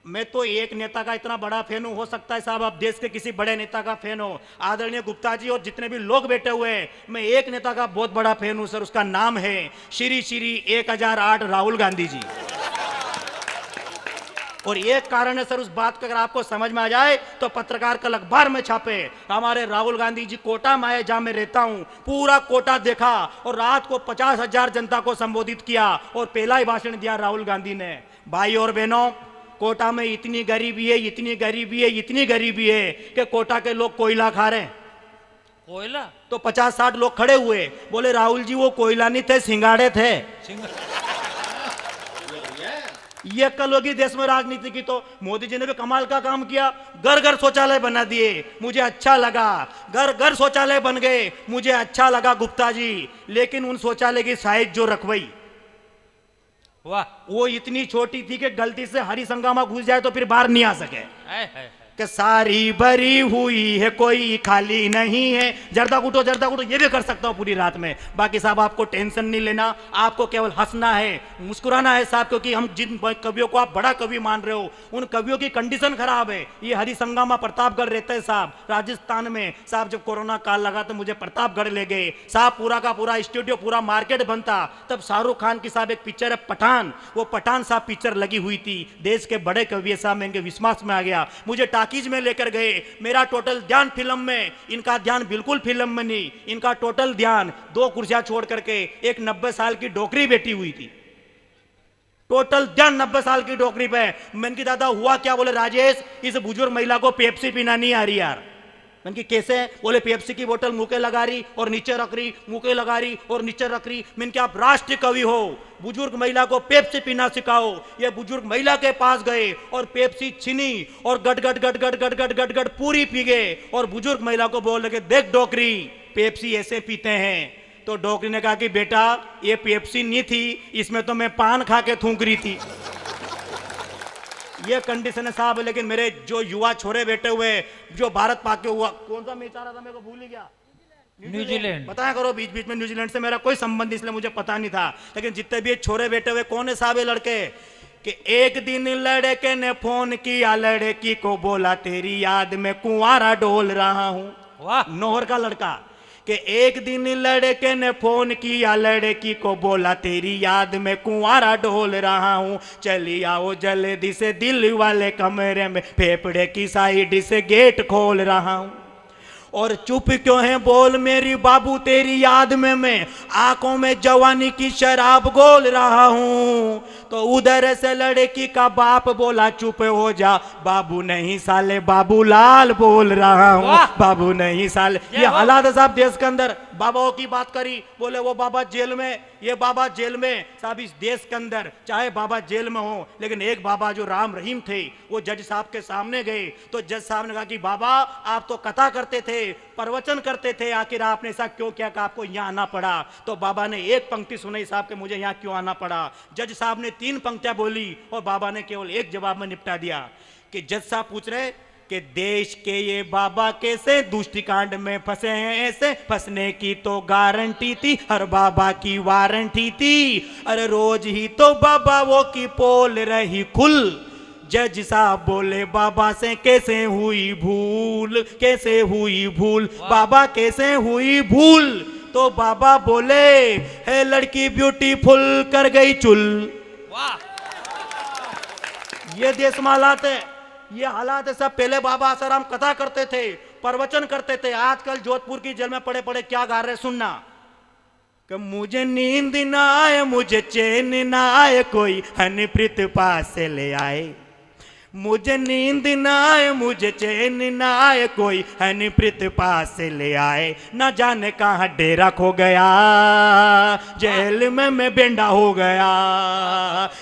मैं तो एक नेता का इतना बड़ा फैन हूं, हो सकता है साहब आप देश के किसी बड़े नेता का फैन हो, आदरणीय गुप्ता जी और जितने भी लोग बैठे हुए हैं, मैं एक नेता का बहुत बड़ा फैन हूं सर, उसका नाम है श्री श्री 1008 राहुल गांधी जी। और एक कारण है सर, उस बात का अगर आपको समझ में आ जाए तो पत्रकार कल अखबार में छापे, हमारे राहुल गांधी जी कोटा में आए, जहां मैं रहता हूं, पूरा कोटा देखा और रात को 50,000 जनता को संबोधित किया और पहला ही भाषण दिया राहुल गांधी ने। भाई और बहनों, कोटा में इतनी गरीबी है, इतनी गरीबी है, इतनी गरीबी है कि कोटा के लोग कोयला खा रहे हैं। कोयला? तो 50-60 लोग खड़े हुए, बोले राहुल जी वो कोयला नहीं थे, सिंगाड़े थे। ये कल होगी देश में राजनीति की। तो मोदी जी ने भी कमाल का काम किया, घर घर शौचालय बना दिए, मुझे अच्छा लगा, घर घर शौचालय बन गए, मुझे अच्छा लगा गुप्ता जी। लेकिन उन शौचालय की साइज जो रखवाई, वाह, वो इतनी छोटी थी कि गलती से हरी संगामा घुस जाए तो फिर बाहर नहीं आ सके। है। कि सारी भरी हुई है कोई खाली नहीं है, जर्दा कुटो ये भी कर सकता हूं पूरी रात में। बाकी साहब आपको टेंशन नहीं लेना, आपको केवल हंसना है, मुस्कुराना है साहब, क्योंकि हम जिन कवियों को आप बड़ा कवि मान रहे हो उन कवियों की कंडीशन खराब है। ये हरी संगामा प्रतापगढ़ रहते हैं साहब, राजस्थान में साहब। जब कोरोना काल लगा तो मुझे प्रतापगढ़ ले गए साहब, पूरा का पूरा स्टूडियो, पूरा मार्केट बनता। तब शाहरुख खान की साहब एक पिक्चर है पठान, वो पठान साहब पिक्चर लगी हुई थी। देश के बड़े कवि साहब, मैं इनके विश्वास में आ गया, मुझे टाकीज में लेकर गए। मेरा टोटल ध्यान फिल्म में, इनका ध्यान बिल्कुल फिल्म में नहीं। इनका टोटल ध्यान 2 कुर्सियां छोड़ करके एक 90 साल की डोकरी बैठी हुई थी, टोटल ध्यान 90 साल की डोकरी पे। मैंने कहा दादा हुआ क्या? बोले राजेश, इस बुजुर्ग महिला को पेप्सी पीना नहीं आ रही यार। मैंने कहा कैसे? बोले पेप्सी की बोतल मुंह के लगा रही और नीचे रख रही, मुंह के लगा रही और नीचे रख रही। मैंने कहा आप राष्ट्रीय कवि हो, बुजुर्ग महिला को पेप्सी पीना सिखाओ। ये बुजुर्ग महिला के पास गए और पेप्सी छीनी और गट गट गट गट गट गट गट गट पूरी पी गए। और बुजुर्ग महिला को बोल लगे देख डोकरी, पेप्सी ऐसे पीते हैं। तो डोकरी ने कहा कि बेटा ये पेप्सी नहीं थी, इसमें तो मैं पान खा के थूक रही थी। ये कंडीशन है साहब। लेकिन मेरे जो युवा छोरे बैठे हुए, जो भारत पाक के हुआ, कौन सा मैच आ रहा था मेरे को भूल ही गया, न्यूजीलैंड। बताया करो, बीच बीच में न्यूजीलैंड से मेरा कोई संबंध इसलिए मुझे पता नहीं था। लेकिन जितने भी छोरे बैठे हुए, कौन है साहब ये लड़के? कि एक दिन लड़के ने फोन किया, लड़की को बोला तेरी याद में कुंवारा डोल रहा हूं। वाह, नौहर का लड़का। कि एक दिन लड़के ने फोन किया, लड़की को बोला तेरी याद में कुंवारा डोल रहा हूं। चली आओ जल्दी से दिल वाले कमरे में, फेफड़े की साइड से गेट खोल रहा हूं। और चुप क्यों है बोल मेरी बाबू, तेरी याद में मैं आंखों में जवानी की शराब घोल रहा हूं। तो उधर से लड़की का बाप बोला चुप हो जा बाबू, नहीं साले बाबू लाल बोल रहा हूं, बाबू नहीं साले। ये हालात है साहब देश के अंदर। बाबाओं की बात करी, बोले वो बाबा जेल में, ये बाबा जेल में। साहब इस देश के अंदर चाहे बाबा जेल में हो, लेकिन एक बाबा जो राम रहीम थे, वो जज साहब के सामने गए तो जज साहब ने कहा कि बाबा आप तो कथा करते थे, प्रवचन करते थे, आखिर आपने ऐसा क्यों किया कि आपको यहाँ आना पड़ा? तो बाबा ने एक पंक्ति सुनाई साहब के मुझे यहाँ क्यों आना पड़ा। जज साहब ने 3 पंक्तियां बोली और बाबा ने केवल एक जवाब में निपटा दिया। कि जज साहब पूछ रहे कि देश के ये बाबा कैसे दुष्ट कांड में फंसे हैं, ऐसे फंसने की तो गारंटी थी, हर बाबा की वारंटी थी। अरे रोज ही तो बाबा वो की पोल रही खुल। जज साहब बोले बाबा से कैसे हुई भूल, कैसे हुई भूल, बाबा कैसे हुई भूल? तो बाबा बोले है लड़की ब्यूटीफुल कर गई चुल। वाह, ये देश में हालात है, ये हालात है सब। पहले बाबा आसाराम कथा करते थे, प्रवचन करते थे, आजकल जोधपुर की जेल में पड़े पड़े क्या गा रहे सुनना। कि मुझे नींद ना आए, मुझे चैन ना आए, कोई हनीप्रीत पास से ले आए। मुझे नींद ना आए, मुझे चैन ना आए, कोई हनीप्रीत पास से ले आए। ना जाने कहाँ डेरा खो गया, जेल में मैं बेंडा हो गया।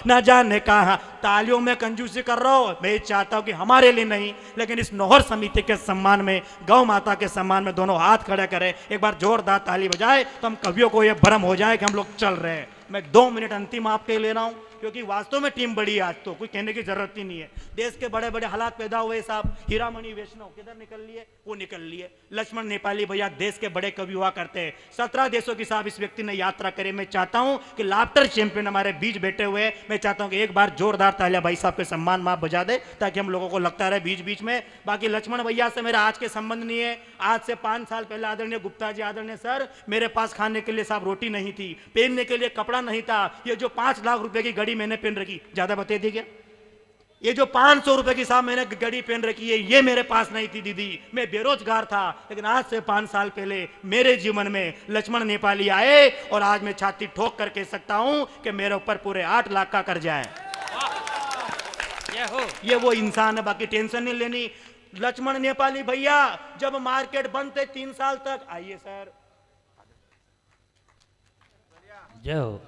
ना जाने कहाँ। तालियों में कंजूसी कर रहा हो, मैं चाहता हूं कि हमारे लिए नहीं, लेकिन इस नौहर समिति के सम्मान में, गौ माता के सम्मान में दोनों हाथ खड़े करें, एक बार जोरदार ताली बजाए तो हम कवियों को यह भ्रम हो जाए कि हम लोग चल रहे हैं। मैं 2 मिनट अंतिम आपके ले रहा हूं। क्योंकि वास्तव में टीम बड़ी है आज, तो कोई कहने की जरूरत ही नहीं है। देश के बड़े बड़े हालात पैदा हुए साहब, हीरामणि वैष्णव किधर निकल लिए, वो निकल लिए। लक्ष्मण नेपाली भैया देश के बड़े कवि हुआ करते हैं, 17 देशों की साहब इस व्यक्ति ने यात्रा करी। मैं चाहता हूं कि लाफ्टर चैंपियन हमारे बीच बैठे हुए, मैं चाहता हूं कि एक बार जोरदार तालियां भाई साहब के सम्मान में आप बजा दे, ताकि हम लोगों को लगता रहे बीच बीच में। बाकी लक्ष्मण भैया से मेरा आज के संबंध नहीं है, आज से 5 साल पहले आदरणीय गुप्ता जी, आदरणीय सर, मेरे पास खाने के लिए साहब रोटी नहीं थी, पहनने के लिए कपड़ा नहीं था। ये जो 5 लाख रुपए की घड़ी मैंने पहन रखी, ज्यादा बता दी क्या? ये जो 500 रुपए की साहब मैंने घड़ी पहन रखी है, ये मेरे पास नहीं थी दीदी, मैं बेरोजगार था। लेकिन आज से 5 साल पहले मेरे जीवन में लक्ष्मण नेपाली आए, और आज मैं छाती ठोक कर कह सकता हूं कि मेरे ऊपर पूरे 8 लाख का कर्जा है। ये वो इंसान है, बाकी टेंशन नहीं लेनी। लक्ष्मण नेपाली भैया जब मार्केट बंद थे 3 साल तक, आइए सर, जय हो।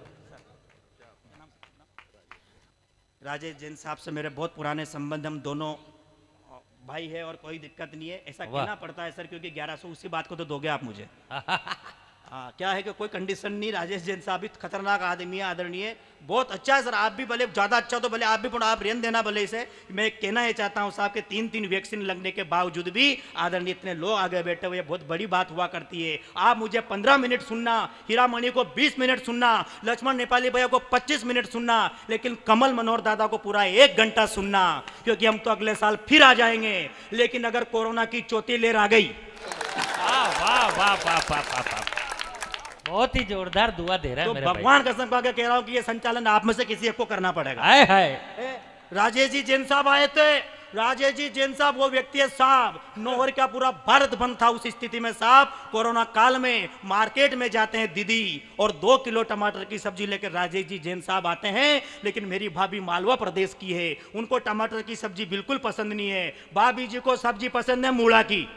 राजेश जैन साहब से मेरे बहुत पुराने संबंध, हम दोनों भाई है और कोई दिक्कत नहीं है। ऐसा कहना पड़ता है सर, क्योंकि 1100 उसी बात को तो दोगे आप मुझे। हाँ, क्या है कि कोई कंडीशन नहीं। राजेश जैन साहब भी खतरनाक आदमी है, आदरणीय, बहुत अच्छा है सर। आप भी भले ज़्यादा अच्छा तो भले आप भी, पर आप रेन देना भले इसे। मैं कहना ये चाहता हूँ साहब के 3 वैक्सीन लगने के बावजूद भी आदरणीय इतने लोग आगे बैठे हुए, बहुत बड़ी बात हुआ करती है। आप मुझे 15 मिनट सुनना, हीरामणि को 20 मिनट सुनना, लक्ष्मण नेपाली भैया को 25 मिनट सुनना, लेकिन कमल मनोहर दादा को पूरा 1 घंटा सुनना, क्योंकि हम तो अगले साल फिर आ जाएंगे। लेकिन अगर कोरोना की चौथी लहर आ गई, वाह वाह वाह वाह वाह वाह, बहुत ही जोरदार दुआ दे रहा है तो मेरे भाई। भगवान कसम खा के कह रहा हूं कि ये संचालन आप में से किसी एक को करना पड़ेगा। हाय हाय, राजेश जी जैन साहब आए थे। राजेश जी जैन साहब वो व्यक्ति है साहब, नौहर का पूरा भारत बंद था उस स्थिति में साहब, कोरोना काल में मार्केट में जाते हैं दीदी और 2 किलो टमाटर की सब्जी लेकर राजेश जी जैन साहब आते हैं। लेकिन मेरी भाभी मालवा प्रदेश की है, उनको टमाटर की सब्जी बिल्कुल पसंद नहीं है। भाभी जी को सब्जी पसंद है मूला की,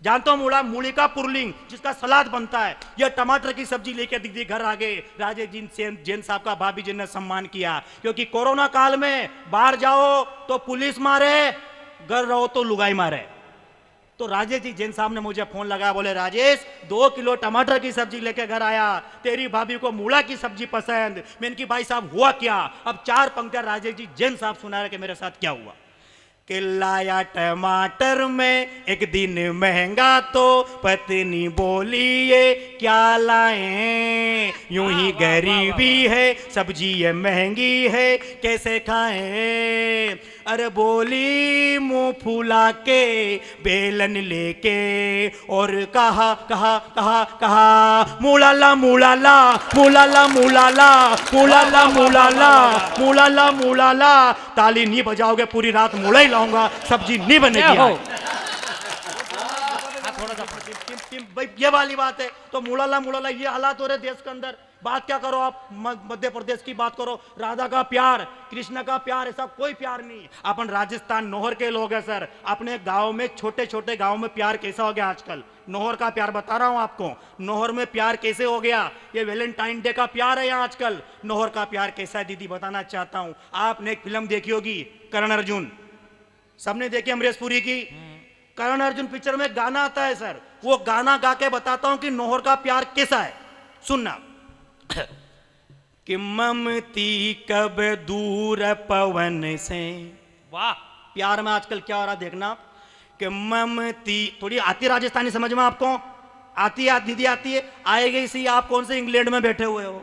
जानते हो मूला, मूली का पुरलिंग जिसका सलाद बनता है। यह टमाटर की सब्जी लेकर दीदी घर आ गए। राजेश जी जैन साहब का भाभी जी ने सम्मान किया, क्योंकि कोरोना काल में बाहर जाओ तो पुलिस मारे, घर रहो तो लुगाई मारे। तो राजेश जी जैन साहब ने मुझे फोन लगाया, बोले राजेश 2 किलो टमाटर की सब्जी लेके घर आया, तेरी भाभी को मूला की सब्जी पसंद। मैंने की भाई साहब हुआ क्या? अब 4 पंक्तियां राजेश जी जैन साहब सुना रहे कि मेरे साथ क्या हुआ। कि लाया टमाटर में एक दिन महंगा, तो पत्नी बोली ये क्या लाएं, यूं ही गरीबी है, सब्जी ये महंगी है, कैसे खाएं। अरे बोली मुंह फूला के बेलन लेके, और कहा कहा कहा कहा मूलाला मूलाला मूलाला मूलाला मूलाला मूलाला मूलाला मूलाला। ताली नहीं बजाओगे पूरी रात मूला ही लाऊंगा, सब्जी नहीं बनेगी। भाई ये वाली बात है। तो मूलाला मूलाला ये हालात हो रहे देश के अंदर। बात क्या करो आप, मध्य प्रदेश की बात करो, राधा का प्यार, कृष्ण का प्यार, ऐसा कोई प्यार नहीं। अपन राजस्थान नौहर के लोग हैं सर, अपने गांव में, छोटे छोटे गांव में प्यार कैसा हो गया आजकल। नौहर का प्यार बता रहा हूं आपको, नौहर में प्यार कैसे हो गया। ये वैलेंटाइन डे का प्यार है यहाँ आजकल। नौहर का प्यार कैसा है दीदी बताना चाहता हूं। आपने एक फिल्म देखी होगी करण अर्जुन, सबने देखी अमरीश पुरी की। करण अर्जुन पिक्चर में गाना आता है सर, वो गाना गा के बताता हूं कि नौहर का प्यार कैसा है, सुनना। कि ममती कब दूर पवन से, वाह। प्यार में आजकल क्या हो रहा देखना। कि ममती, थोड़ी आती राजस्थानी समझ में आपको आती है दीदी, आती है, आएगी इसी। आप कौन से इंग्लैंड में बैठे हुए हो,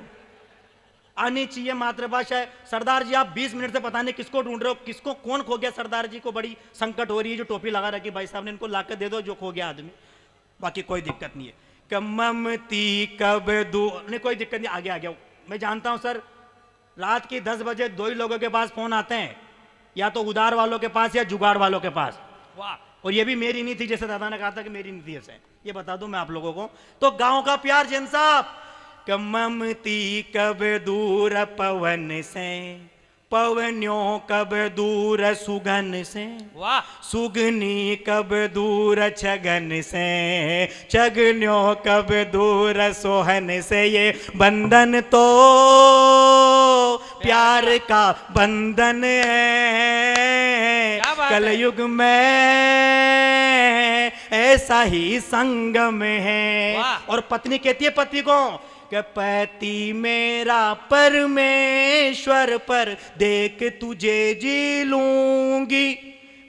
आनी चाहिए, मातृभाषा है। सरदार जी आप 20 मिनट से पता नहीं किसको ढूंढ रहे हो, किसको कौन खो गया। सरदार जी को बड़ी संकट हो रही है, जो टोपी लगा रखी भाई साहब ने, इनको लाकर दे दो जो खो गया आदमी, बाकी कोई दिक्कत नहीं है। कि ममती कब दूर, नहीं कोई दिक्कत नहीं, आगे आ गया। मैं जानता हूं सर, रात की 10 बजे 2 ही लोगों के पास फोन आते हैं, या तो उधार वालों के पास या जुगाड़ वालों के पास। वाह। और ये भी मेरी नहीं थी, जैसे दादा ने कहा था कि मेरी नहीं थी, ऐसे ये बता दूं मैं आप लोगों को। तो गांव का प्यार जैन साहब, कि ममती कब दूर पवन से, पवन्यों कब दूर सुगन से, वाह। सुगनी कब दूर छगन से, छगन्यों कब दूर सोहन से। ये बंधन तो प्यार का बंधन है, कलयुग में ऐसा ही संगम है। और पत्नी कहती है पति को कि पति मेरा परमेश्वर पर देख तुझे जी लूंगी,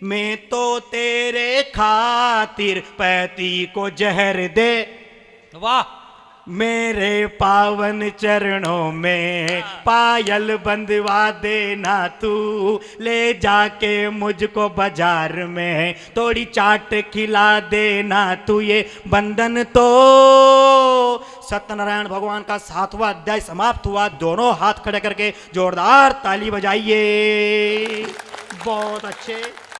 मैं तो तेरे खातिर पति को जहर दे, वाह मेरे पावन चरणों में पायल बंधवा देना तू, ले जाके मुझको बाजार में थोड़ी चाट खिला देना तू, ये बंधन तो। सत्यनारायण भगवान का 7वां अध्याय समाप्त हुआ। दोनों हाथ खड़े करके जोरदार ताली बजाइए। बहुत अच्छे।